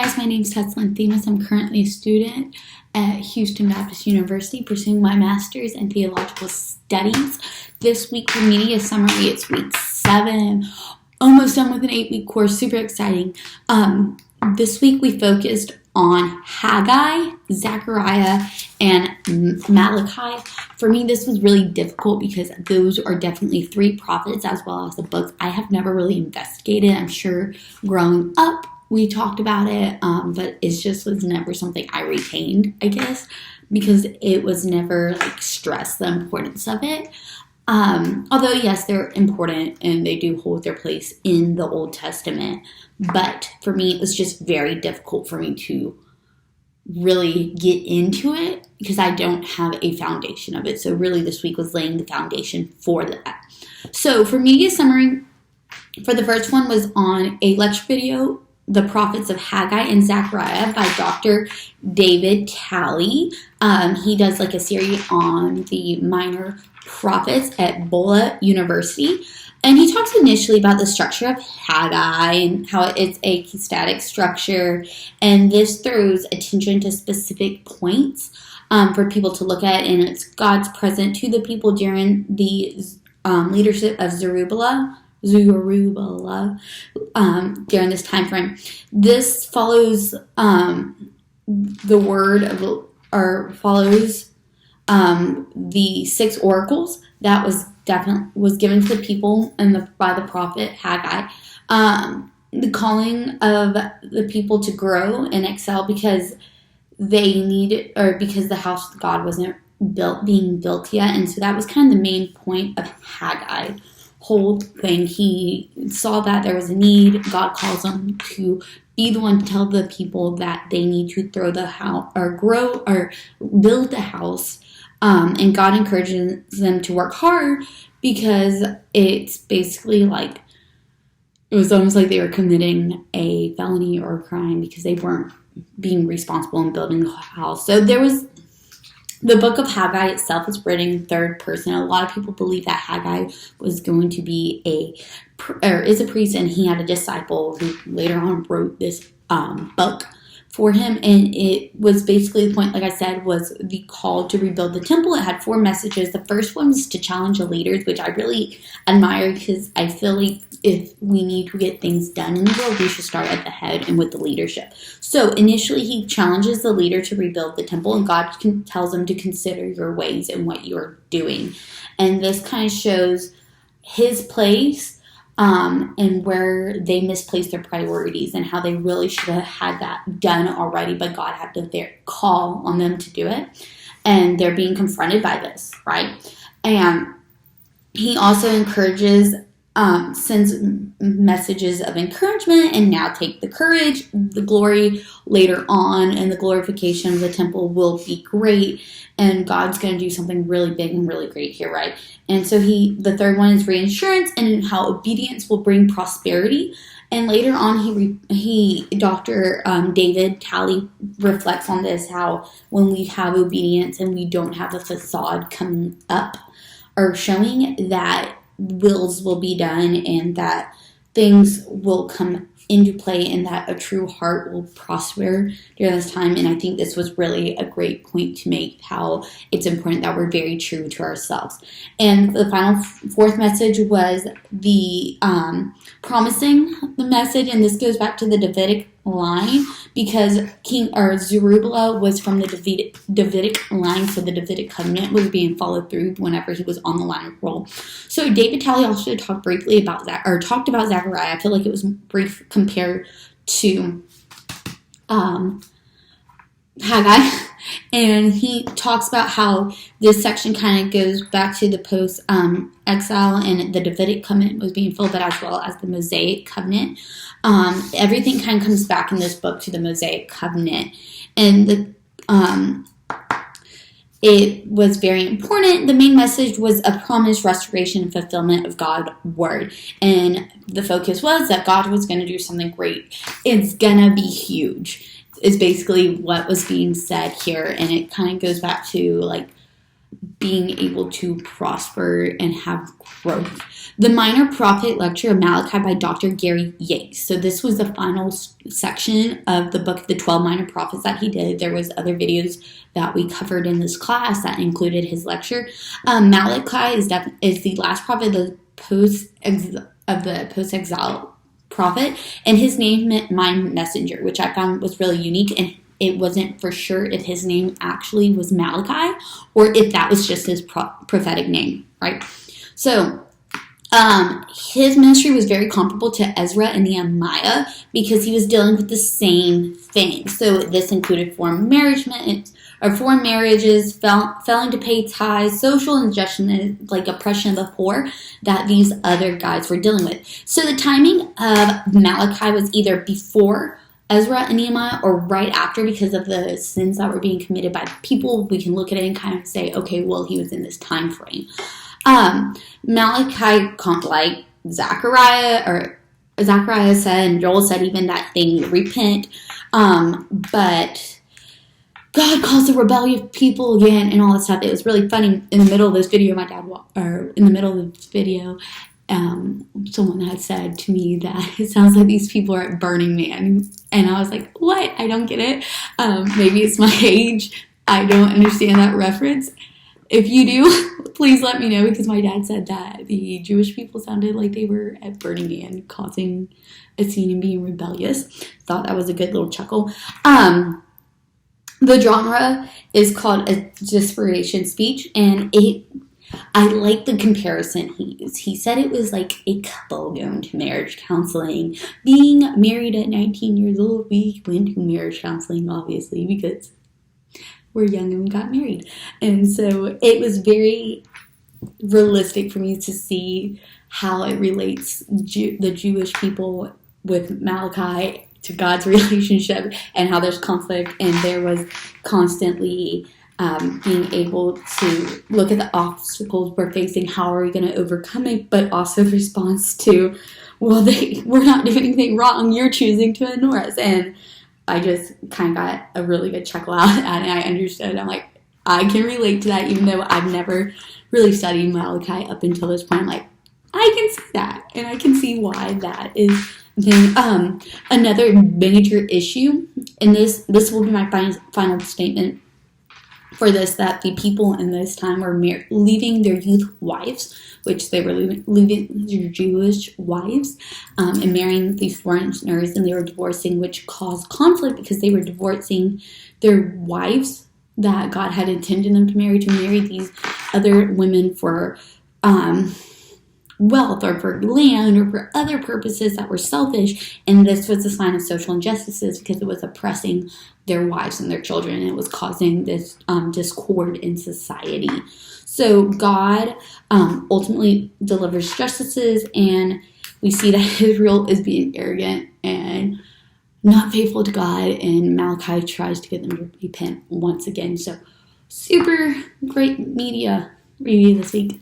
guys, my name is Teslyn Themis. I'm currently a student at Houston Baptist University pursuing my master's in theological studies. This week for media summary, it's week 7. Almost done with an 8-week course. Super exciting. This week we focused on Haggai, Zechariah, and Malachi. For me, this was really difficult because those are definitely 3 prophets as well as the books I have never really investigated. I'm sure growing up we talked about it, but it just was never something I retained, I guess, because it was never stressed the importance of it. Although, yes, they're important and they do hold their place in the Old Testament. But for me, it was just very difficult for me to really get into it because I don't have a foundation of it. So really this week was laying the foundation for that. So for media summary, for the first one was on a lecture video, The Prophets of Haggai and Zechariah by Dr. David Talley. He does a series on the minor prophets at Bola University. And he talks initially about the structure of Haggai and how it's a static structure. And this throws attention to specific points for people to look at. And it's God's present to the people during the leadership of Zerubbabel during this time frame. This follows the word of, or follows the 6 oracles that was given to the people by the prophet Haggai. The calling of the people to grow and excel because because the house of God wasn't being built yet, and so that was kind of the main point of Haggai whole thing. He saw that there was a need. God calls him to be the one to tell the people that they need to throw the house or grow or build the house. And God encourages them to work hard because it's basically it was almost like they were committing a felony or a crime because they weren't being responsible in building the house. So the book of Haggai itself is written in third person. A lot of people believe that Haggai was going to be is a priest, and he had a disciple who later on wrote this book for him. And it was basically the point, like I said, was the call to rebuild the temple. It had 4 messages. The first one was to challenge the leaders, which I really admire because I feel like if we need to get things done in the world, we should start at the head and with the leadership. So initially he challenges the leader to rebuild the temple, and God tells him to consider your ways and what you're doing. And this kind of shows his place and where they misplaced their priorities and how they really should have had that done already, but God had to call on them to do it. And they're being confronted by this, right? And he also encourages, sends messages of encouragement, and now take the courage, the glory later on, and the glorification of the temple will be great, and God's going to do something really big and really great here, right? And so the third one is reassurance and how obedience will bring prosperity. And later on, Dr. David Talley reflects on this, how when we have obedience and we don't have a facade coming up or showing, that wills will be done and that things will come into play and that a true heart will prosper during this time. And I think this was really a great point to make, how it's important that we're very true to ourselves. And the final 4th message was the promising the message, and this goes back to the Davidic line because Zerubbabel was from the Davidic line, so the Davidic covenant was being followed through whenever he was on the line of roll. So David Talley also talked briefly about that, or talked about Zechariah. I feel like it was brief compared to Haggai, and he talks about how this section kind of goes back to the post-exile and the Davidic covenant was being fulfilled, as well as the Mosaic covenant. Everything kind of comes back in this book to the Mosaic covenant, and it was very important. The main message was a promised restoration and fulfillment of God's word, and the focus was that God was going to do something great. It's gonna be huge, is basically what was being said here. And it kind of goes back to being able to prosper and have growth. The Minor Prophet Lecture of Malachi by Dr. Gary Yates. So this was the final section of the book, The 12 Minor Prophets, that he did. There was other videos that we covered in this class that included his lecture. Malachi is the last prophet of the post-exile prophet, and his name meant my messenger, which I found was really unique, and it wasn't for sure if his name actually was Malachi or if that was just his prophetic name, right? So his ministry was very comparable to Ezra and Nehemiah because he was dealing with the same thing. So this included foreign marriages, failing to pay tithes, social injustice, like oppression of the poor that these other guys were dealing with. So the timing of Malachi was either before Ezra and Nehemiah or right after because of the sins that were being committed by people. We can look at it and kind of say, okay, well, he was in this time frame. Malachi, like Zechariah said, and Joel said even that they need to repent. But God calls the rebellious people again and all that stuff. It was really funny. In the middle of this video, someone had said to me that it sounds like these people are at Burning Man. And I was like, what? I don't get it. Maybe it's my age. I don't understand that reference. If you do, please let me know, because my dad said that the Jewish people sounded like they were at Burning Man causing a scene and being rebellious. Thought that was a good little chuckle. The genre is called a desperation speech, and I like the comparison he used. He said it was like a couple going to marriage counseling. Being married at 19 years old, we went to marriage counseling, obviously, because we're young and got married. And so it was very realistic for me to see how it relates the Jewish people with Malachi to God's relationship and how there's conflict, and there was constantly being able to look at the obstacles we're facing, how are we going to overcome it, but also the response to, well, we're not doing anything wrong, you're choosing to ignore us. And I just kind of got a really good chuckle out at it. I understood. I'm like, I can relate to that, even though I've never really studied Malachi up until this point. I'm like, I can see that, and I can see why that is. Then another major issue, and this will be my final statement for this, that the people in this time were leaving their youth wives, which they were leaving their Jewish wives, and marrying these foreigners, and they were divorcing, which caused conflict because they were divorcing their wives that God had intended them to marry these other women for wealth or for land or for other purposes that were selfish. And this was a sign of social injustices because it was oppressing their wives and their children, and it was causing this discord in society. So God ultimately delivers justices, and we see that Israel is being arrogant and not faithful to God, and Malachi tries to get them to repent once again. So super great media review this week.